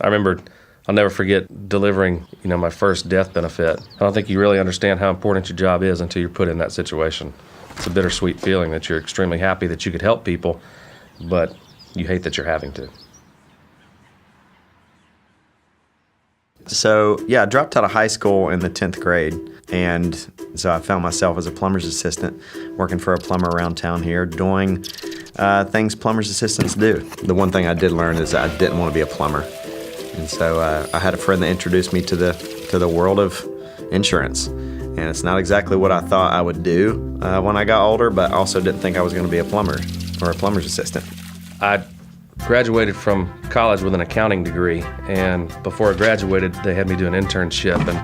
I remember, I'll never forget delivering, my first death benefit. I don't think you really understand how important your job is until you're put in that situation. It's a bittersweet feeling that you're extremely happy that you could help people, but you hate that you're having to. So, I dropped out of high school in the 10th grade, and so I found myself as a plumber's assistant, working for a plumber around town here, doing things plumber's assistants do. The one thing I did learn is that I didn't want to be a plumber, and so I had a friend that introduced me to the world of insurance, and it's not exactly what I thought I would do when I got older, but I also didn't think I was going to be a plumber or a plumber's assistant. I graduated from college with an accounting degree, and before I graduated, they had me do an internship, and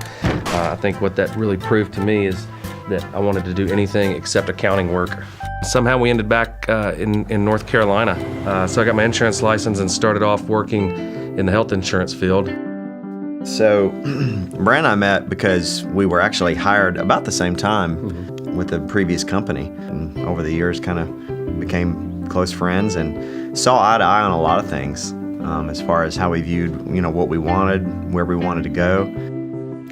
I think what that really proved to me is that I wanted to do anything except accounting work. Somehow we ended back in North Carolina, so I got my insurance license and started off working in the health insurance field. So Brad and I met because we were actually hired about the same time with the previous company, and over the years kind of became close friends and saw eye to eye on a lot of things as far as how we viewed, what we wanted, where we wanted to go.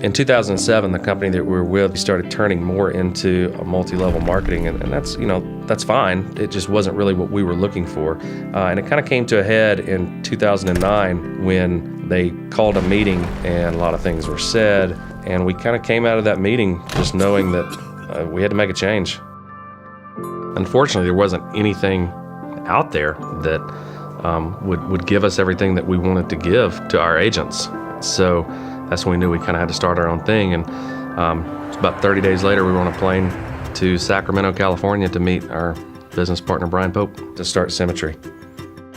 In 2007, the company that we were with, we started turning more into a multi-level marketing, and that's fine. It just wasn't really what we were looking for. And it kind of came to a head in 2009 when they called a meeting and a lot of things were said, and we kind of came out of that meeting just knowing that we had to make a change. Unfortunately, there wasn't anything out there that would give us everything that we wanted to give to our agents. So that's when we knew we kind of had to start our own thing. And about 30 days later, we were on a plane to Sacramento, California to meet our business partner, Brian Pope, to start Symmetry.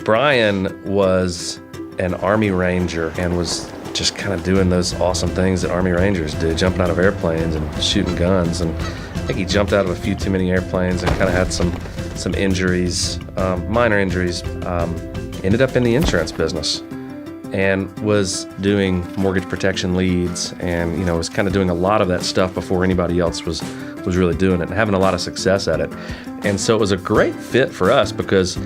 Brian was an Army Ranger and was just kind of doing those awesome things that Army Rangers do, jumping out of airplanes and shooting guns. And I think he jumped out of a few too many airplanes and kind of had some injuries, minor injuries, ended up in the insurance business and was doing mortgage protection leads and, was kind of doing a lot of that stuff before anybody else was really doing it and having a lot of success at it. And so it was a great fit for us because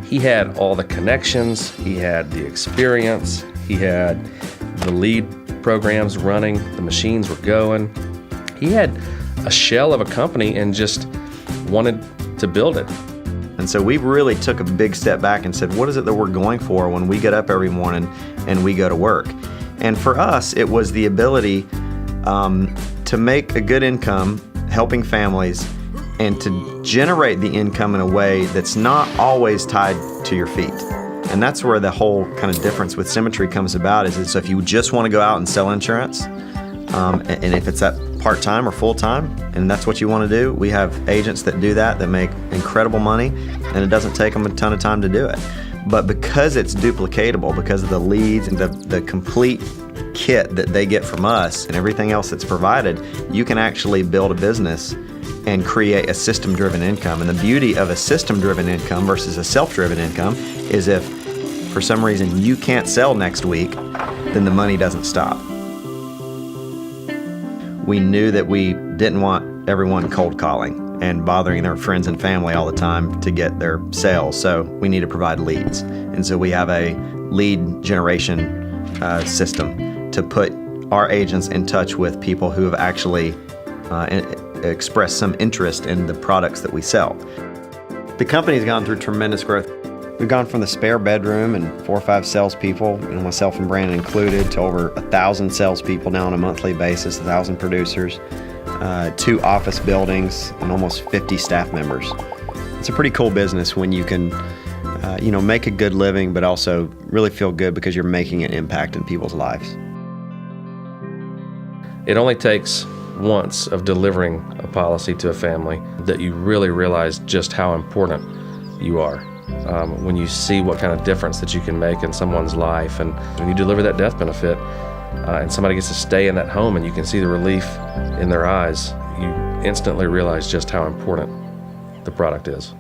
he had all the connections, he had the experience, he had the lead programs running, the machines were going. He had a shell of a company and just wanted to build it. And so we really took a big step back and said, what is it that we're going for when we get up every morning and we go to work? And for us, it was the ability to make a good income helping families and to generate the income in a way that's not always tied to your feet. And that's where the whole kind of difference with Symmetry comes about is so if you just want to go out and sell insurance, and if it's that part-time or full-time, and that's what you want to do, we have agents that do that make incredible money, and it doesn't take them a ton of time to do it. But because it's duplicatable, because of the leads and the complete kit that they get from us and everything else that's provided, you can actually build a business and create a system-driven income. And the beauty of a system-driven income versus a self-driven income is if for some reason you can't sell next week, then the money doesn't stop. We knew that we didn't want everyone cold calling and bothering their friends and family all the time to get their sales, so we need to provide leads. And so we have a lead generation system to put our agents in touch with people who have actually expressed some interest in the products that we sell. The company's gone through tremendous growth. We've gone from the spare bedroom and 4 or 5 salespeople, myself and Brandon included, to over 1,000 salespeople now on a monthly basis, 1,000 producers, 2 office buildings, and almost 50 staff members. It's a pretty cool business when you can, make a good living, but also really feel good because you're making an impact in people's lives. It only takes once of delivering a policy to a family that you really realize just how important you are. When you see what kind of difference that you can make in someone's life, and when you deliver that death benefit and somebody gets to stay in that home and you can see the relief in their eyes, you instantly realize just how important the product is.